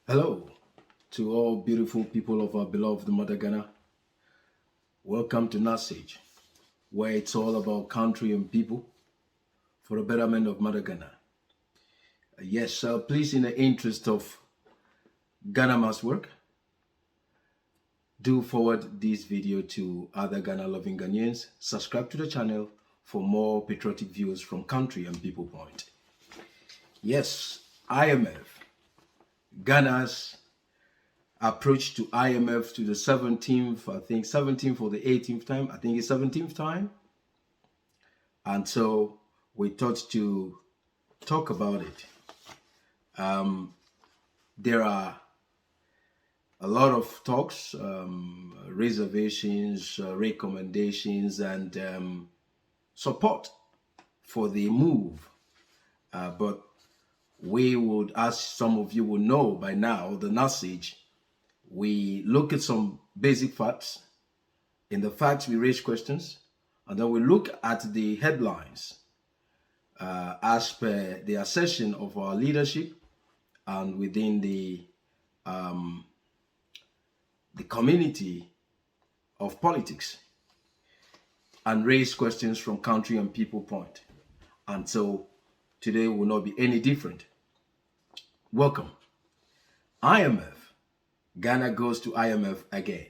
Hello to all beautiful people of our beloved Mother Ghana. Welcome to NutSege, where it's all about country and people for the betterment of Mother Ghana. Yes, please, in the interest of Ghana must work, do forward this video to other Ghana-loving Ghanaians. Subscribe to the channel for more patriotic views from country and people point. Yes, IMF. Ghana's approach to IMF to the 17th, I think 17th or the 18th time. I think it's 17th time. And so we thought to talk about it. There are a lot of talks, reservations, recommendations, and support for the move. But we would, as some of you will know by now, the NutSege, we look at some basic facts. In the facts, we raise questions, and then we look at the headlines as per the assertion of our leadership and within the community of politics, and raise questions from country and people point. And so today will not be any different. Welcome. IMF. Ghana goes to IMF again.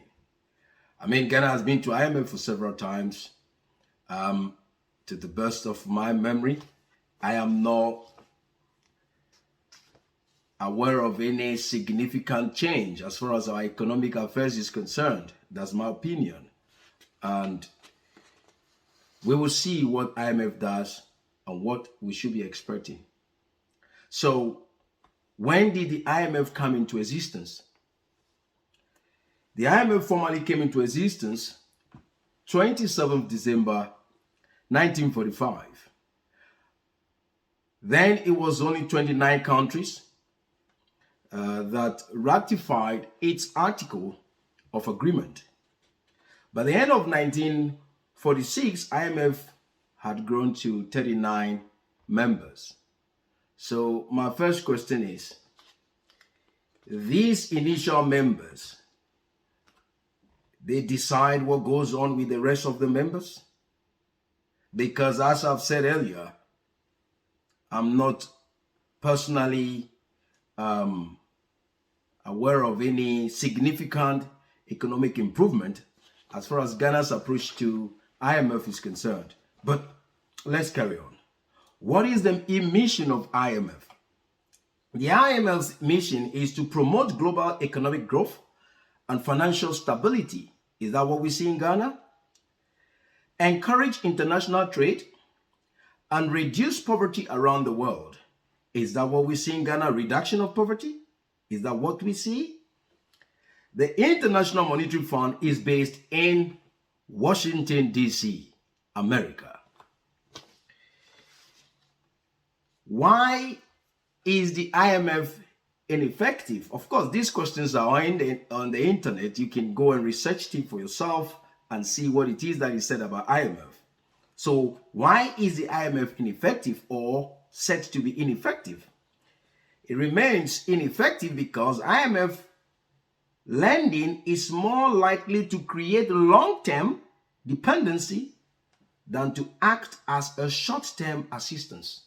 I mean, Ghana has been to IMF for several times. To the best of my memory, I am not aware of any significant change as far as our economic affairs is concerned. That's my opinion. And we will see what IMF does and what we should be expecting. So, when did the IMF come into existence? The IMF formally came into existence 27th December 1945. Then it was only 29 countries that ratified its article of agreement. By the end of 1946, IMF had grown to 39 members. So my first question is, these initial members, they decide what goes on with the rest of the members? Because as I've said earlier, I'm not personally aware of any significant economic improvement as far as Ghana's approach to IMF is concerned. But let's carry on. What is the mission of IMF? The IMF's mission is to promote global economic growth and financial stability. Is that what we see in Ghana? Encourage international trade and reduce poverty around the world. Is that what we see in Ghana? Reduction of poverty? Is that what we see? The International Monetary Fund is based in Washington, D.C., America. Why is the IMF ineffective? Of course, these questions are on the internet. You can go and research it for yourself and see what it is that is said about IMF. So why is the IMF ineffective or said to be ineffective? It remains ineffective because IMF lending is more likely to create long-term dependency than to act as a short-term assistance.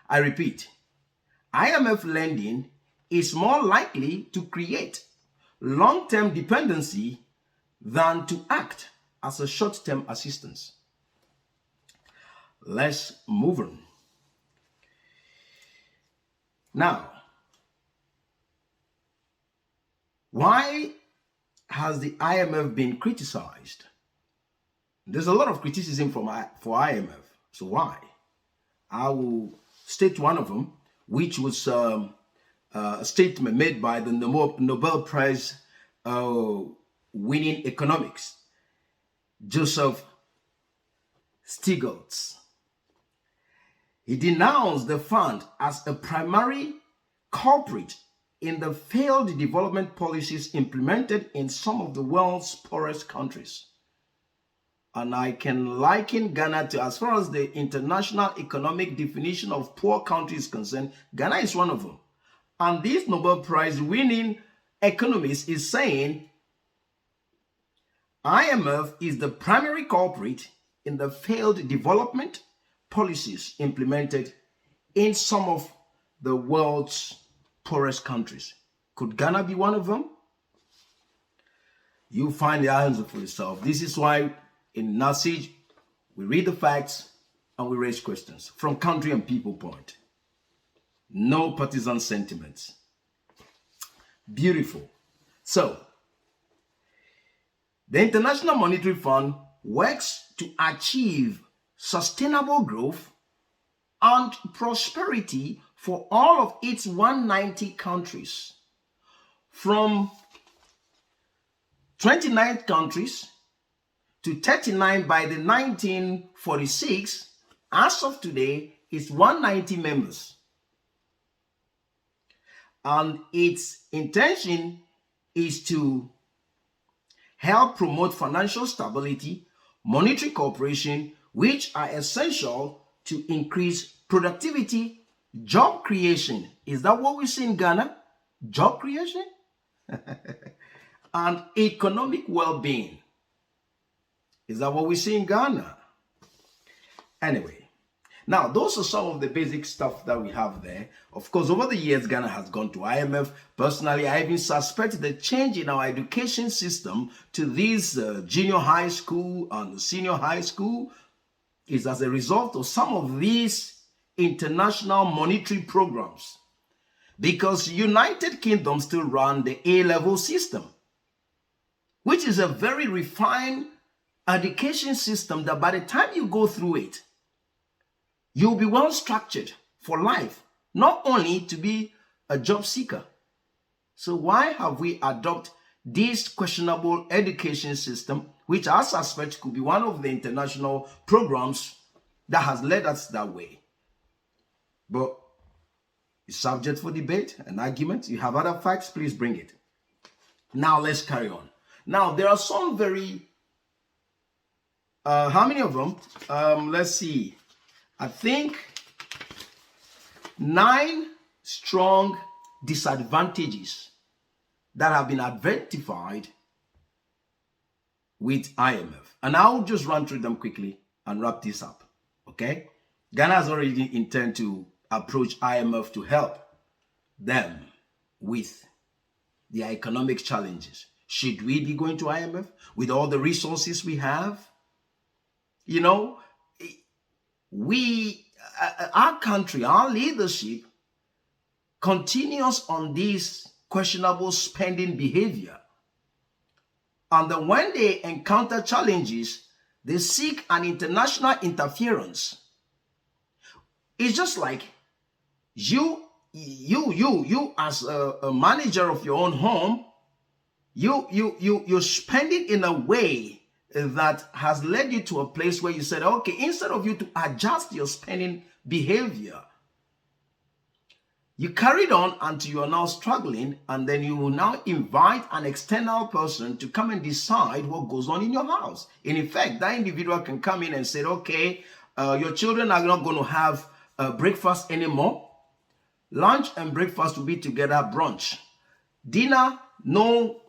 I repeat, IMF lending is more likely to create long-term dependency than to act as a short-term assistance. Let's move on. Now, why has the IMF been criticized? There's a lot of criticism for IMF. So why? I will state one of them, which was a statement made by the Nobel Prize winning economics, Joseph Stiglittz. He denounced the fund as a primary culprit in the failed development policies implemented in some of the world's poorest countries. And I can liken Ghana to, as far as the international economic definition of poor country is concerned, Ghana is one of them. And this Nobel Prize winning economist is saying IMF is the primary culprit in the failed development policies implemented in some of the world's poorest countries. Could Ghana be one of them? You find the answer for yourself. This is why in NutSege, we read the facts and we raise questions from country and people point. No partisan sentiments. Beautiful. So, the International Monetary Fund works to achieve sustainable growth and prosperity for all of its 190 countries. From 29 countries to 39 by the 1946, as of today, it's 190 members. And its intention is to help promote financial stability, monetary cooperation, which are essential to increase productivity, job creation. Is that what we see in Ghana? Job creation? And economic well-being. Is that what we see in Ghana? Anyway, now those are some of the basic stuff that we have there. Of course, over the years, Ghana has gone to IMF. Personally, I even suspect the change in our education system to this junior high school and senior high school is as a result of some of these international monetary programs. Because United Kingdom still run the A-level system, which is a very refined education system that by the time you go through it, you'll be well structured for life, not only to be a job seeker. So why have we adopted this questionable education system, which I suspect could be one of the international programs that has led us that way? But it's subject for debate and argument. You have other facts, please bring it. Now let's carry on. Now there are some very, how many of them? Let's see. I think 9 strong disadvantages that have been identified with IMF. And I'll just run through them quickly and wrap this up. Okay? Ghana has already intended to approach IMF to help them with their economic challenges. Should we be going to IMF with all the resources we have? You know, our country, our leadership continues on this questionable spending behavior. And then when they encounter challenges, they seek an international interference. It's just like you as a manager of your own home, you're spending in a way that has led you to a place where you said, okay, instead of you to adjust your spending behavior, you carried on until you are now struggling, and then you will now invite an external person to come and decide what goes on in your house. In effect, that individual can come in and say, okay, your children are not going to have breakfast anymore. Lunch and breakfast will be together, brunch. Dinner, no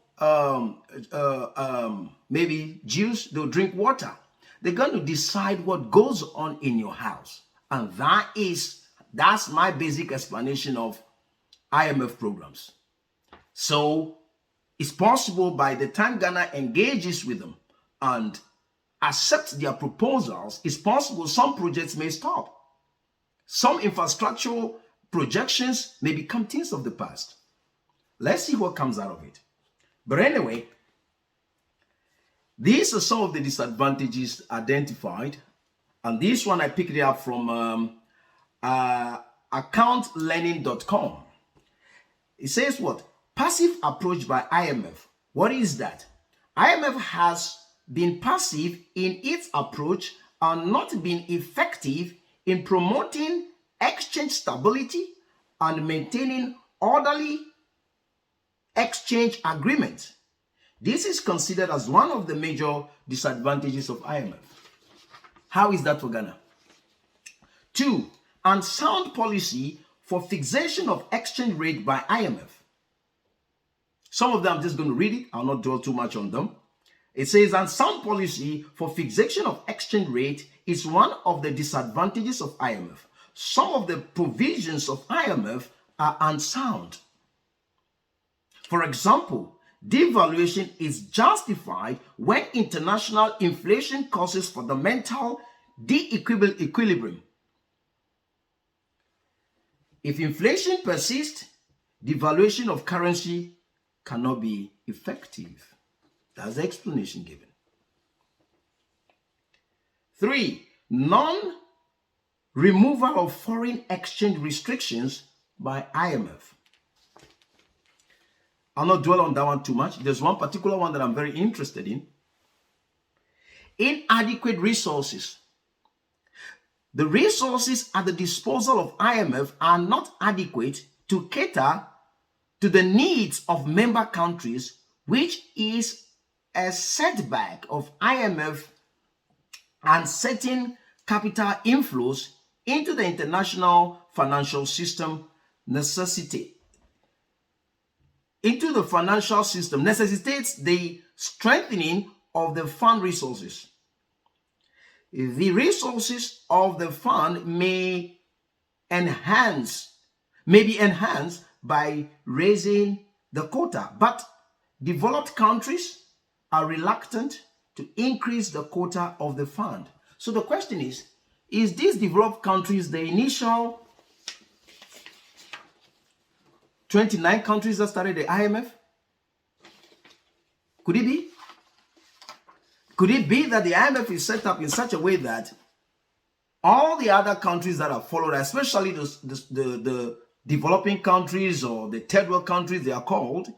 maybe juice, they'll drink water. They're going to decide what goes on in your house. And that's my basic explanation of IMF programs. So it's possible by the time Ghana engages with them and accepts their proposals, it's possible some projects may stop. Some infrastructural projections may become things of the past. Let's see what comes out of it. But anyway, these are some of the disadvantages identified. And this one I picked it up from accountlearning.com. It says what? Passive approach by IMF. What is that? IMF has been passive in its approach and not been effective in promoting exchange stability and maintaining orderly exchange agreements. This is considered as one of the major disadvantages of IMF. How is that for Ghana? 2, unsound policy for fixation of exchange rate by IMF. Some of them I'm just going to read it. I'll not dwell too much on them. It says, and sound policy for fixation of exchange rate is one of the disadvantages of IMF. Some of the provisions of IMF are unsound. For example, devaluation is justified when international inflation causes fundamental de-equilibrium. If inflation persists, devaluation of currency cannot be effective. That's the explanation given. 3. Non-removal of foreign exchange restrictions by IMF. I'll not dwell on that one too much. There's one particular one that I'm very interested in. Inadequate resources. The resources at the disposal of IMF are not adequate to cater to the needs of member countries, which is a setback of IMF and certain capital inflows into the international financial system necessitates the strengthening of the fund resources. The resources of the fund may be enhanced by raising the quota, but developed countries are reluctant to increase the quota of the fund. So the question is these developed countries the initial 29 countries that started the IMF? Could it be? Could it be that the IMF is set up in such a way that all the other countries that have followed, especially the developing countries or the third world countries they are called,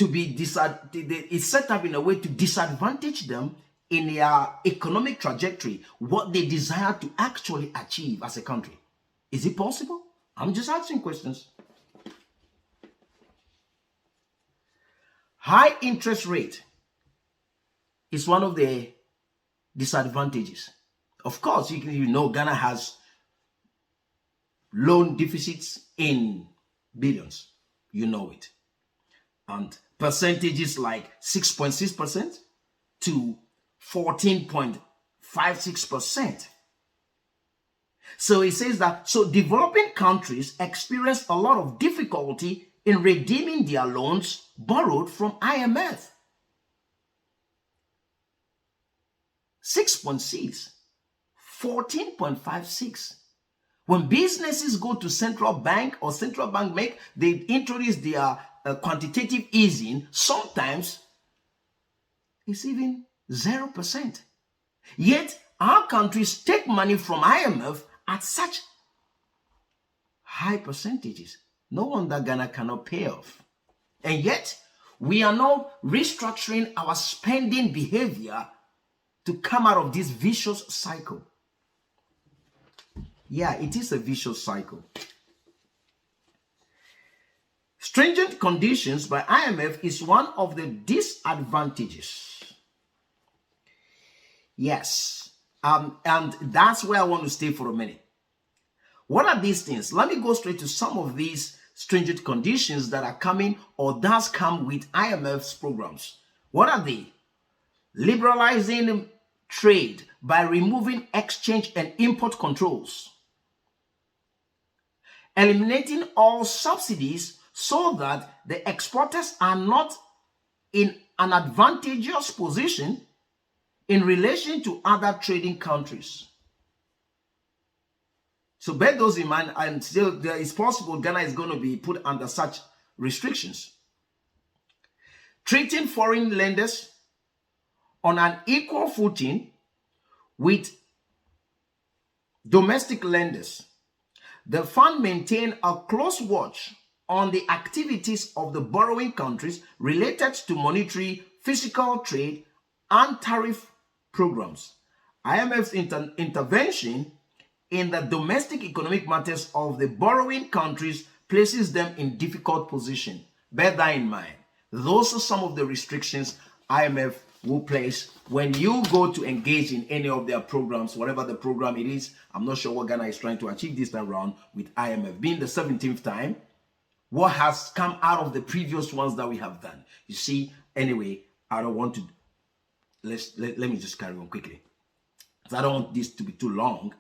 it's set up in a way to disadvantage them in their economic trajectory, what they desire to actually achieve as a country? Is it possible? I'm just asking questions. High interest rate is one of the disadvantages. Of course, you know Ghana has loan deficits in billions. You know it. And percentages like 6.6% to 14.56%. So it says that, developing countries experience a lot of difficulty in redeeming their loans borrowed from IMF. 6.6, 14.56. When businesses go to central bank or central bank they introduce their quantitative easing, sometimes it's even 0%. Yet our countries take money from IMF at such high percentages. No wonder Ghana cannot pay off. And yet we are now restructuring our spending behavior to come out of this vicious cycle. Yeah, it is a vicious cycle. Stringent conditions by IMF is one of the disadvantages. Yes, and that's where I want to stay for a minute. What are these things? Let me go straight to some of these stringent conditions that are coming or does come with IMF's programs. What are they? Liberalizing trade by removing exchange and import controls. Eliminating all subsidies so that the exporters are not in an advantageous position in relation to other trading countries. So bear those in mind, and still there is possible Ghana is going to be put under such restrictions. Treating foreign lenders on an equal footing with domestic lenders. The fund maintain a close watch on the activities of the borrowing countries related to monetary, fiscal, trade, and tariff programs. IMF's intervention in the domestic economic matters of the borrowing countries places them in difficult position. Bear that in mind. Those are some of the restrictions IMF will place when you go to engage in any of their programs, whatever the program it is. I'm not sure what Ghana is trying to achieve this time around with IMF being the 17th time. What has come out of the previous ones that we have done? You see, anyway, I don't want to, let me just carry on quickly. I don't want this to be too long.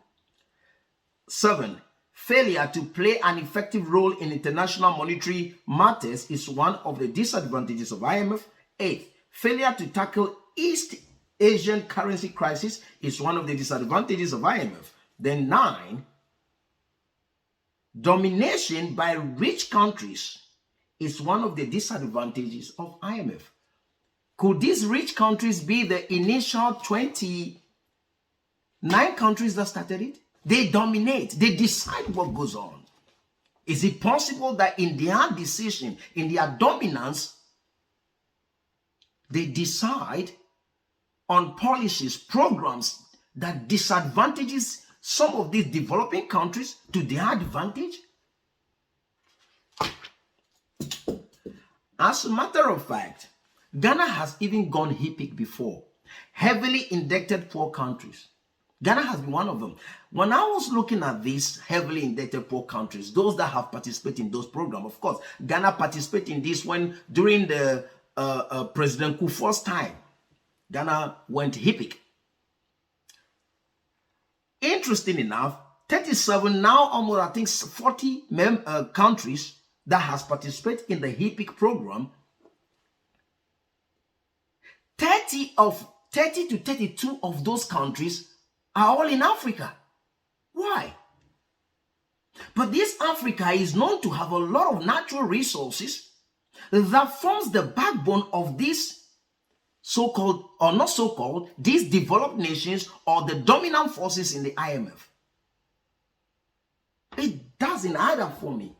7, failure to play an effective role in international monetary matters is one of the disadvantages of IMF. 8, failure to tackle East Asian currency crisis is one of the disadvantages of IMF. Then 9, domination by rich countries is one of the disadvantages of IMF. Could these rich countries be the initial 29 countries that started it? They dominate. They decide what goes on. Is it possible that in their decision, in their dominance, they decide on policies, programs that disadvantages some of these developing countries to their advantage? As a matter of fact, Ghana has even gone HIPIC before. Heavily indebted poor countries. Ghana has been one of them. When I was looking at these heavily indebted poor countries, those that have participated in those programs, of course, Ghana participated in this when during the President Kufuor's time, Ghana went HIPIC. Interesting enough, 37 now almost I think 40 countries that has participated in the HIPIC program. 30 to 32 of those countries are all in Africa. Why? But this Africa is known to have a lot of natural resources that forms the backbone of these so-called, or not so-called, these developed nations or the dominant forces in the IMF. It doesn't add up for me.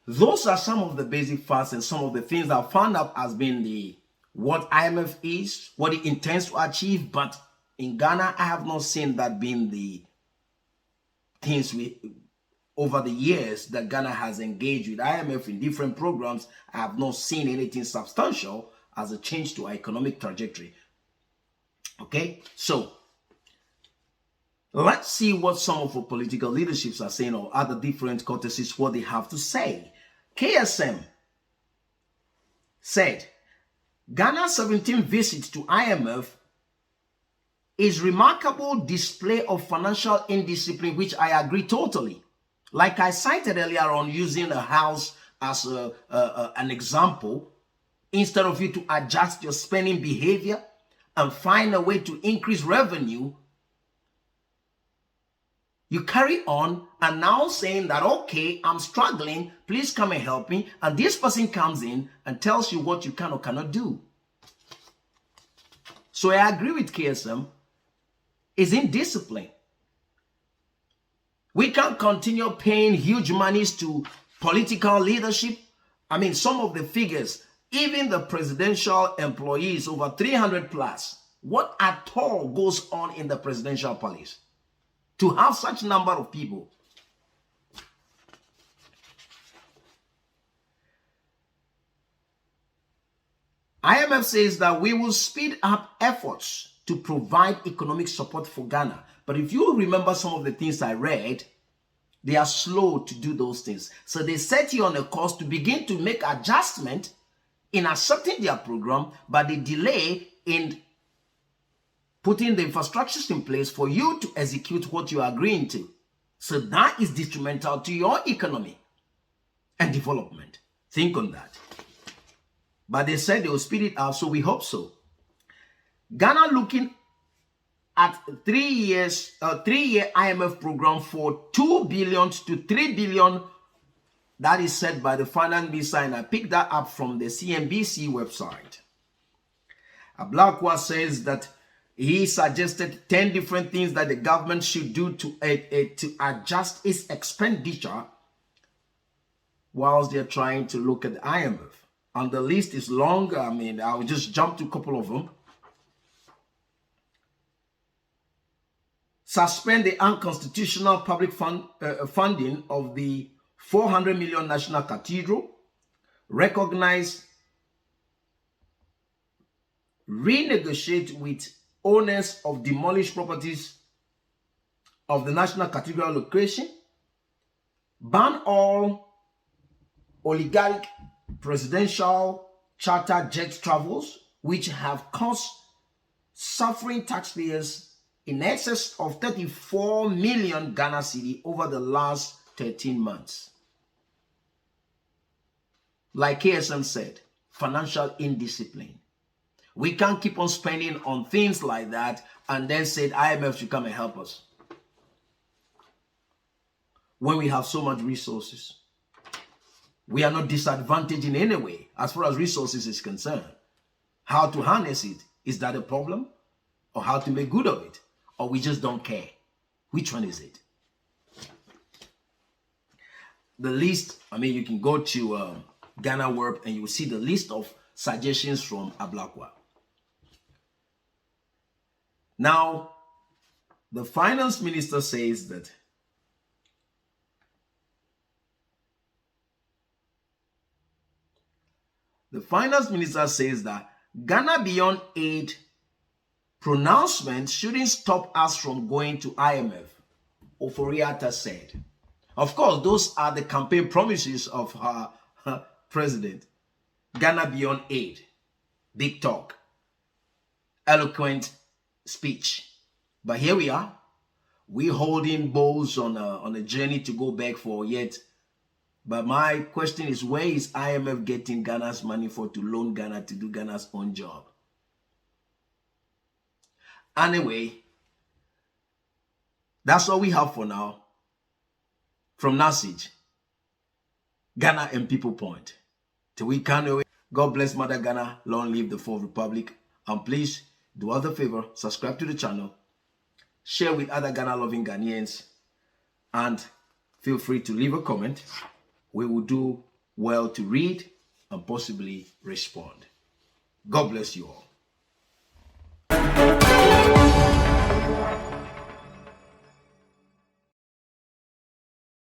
Those are some of the basic facts and some of the things that I found out as being what IMF is, what it intends to achieve. But in Ghana, I have not seen that being the things over the years that Ghana has engaged with IMF in different programs. I have not seen anything substantial as a change to our economic trajectory. Okay, so let's see what some of our political leaderships are saying, or other different courtesies, what they have to say. KSM said, Ghana's 17th visit to IMF is remarkable display of financial indiscipline, which I agree totally. Like I cited earlier on, using a house as an example, instead of you to adjust your spending behavior and find a way to increase revenue, you carry on and now saying that, okay, I'm struggling, please come and help me. And this person comes in and tells you what you can or cannot do. So I agree with KSM, is indiscipline. We can't continue paying huge monies to political leadership. I mean, some of the figures, even the presidential employees, over 300 plus, what at all goes on in the presidential palace to have such number of people? IMF says that we will speed up efforts to provide economic support for Ghana. But if you remember some of the things I read, they are slow to do those things. So they set you on a course to begin to make adjustment in accepting their program, but they delay in putting the infrastructures in place for you to execute what you are agreeing to. So that is detrimental to your economy and development. Think on that. But they said they will speed it up, so we hope so. Ghana looking at 3 years, 3-year IMF program for 2 billion to 3 billion. That is said by the finance minister, and I picked that up from the CNBC website. Ablakwa says that he suggested 10 different things that the government should do to adjust its expenditure whilst they're trying to look at the IMF. And the list is long. I mean, I'll just jump to a couple of them. Suspend the unconstitutional public funding of the 400 million national cathedral, recognize, renegotiate with owners of demolished properties of the national cathedral location, ban all oligarch presidential charter jet travels, which have cost suffering taxpayers in excess of 34 million Ghana cedi over the last 13 months. Like KSM said, financial indiscipline. We can't keep on spending on things like that and then say IMF should come and help us when we have so much resources. We are not disadvantaged in any way as far as resources is concerned. How to harness it, is that a problem? Or how to make good of it? Or we just don't care? Which one is it? The list, I mean, you can go to Ghana Word and you will see the list of suggestions from Ablakwa. Now, the finance minister says that Ghana Beyond Aid pronouncement shouldn't stop us from going to IMF, Ofori-Atah said. Of course, those are the campaign promises of her president. Ghana Beyond Aid, big talk, eloquent speech. But here we are. We're holding bowls on a journey to go back for yet. But my question is, where is IMF getting Ghana's money for to loan Ghana to do Ghana's own job? Anyway, that's all we have for now. From NutSege, Ghana and People Point. Till we can away. God bless Mother Ghana. Long live the Fourth Republic. And please do us a favor, subscribe to the channel, share with other Ghana-loving Ghanaians, and feel free to leave a comment. We will do well to read and possibly respond. God bless you all.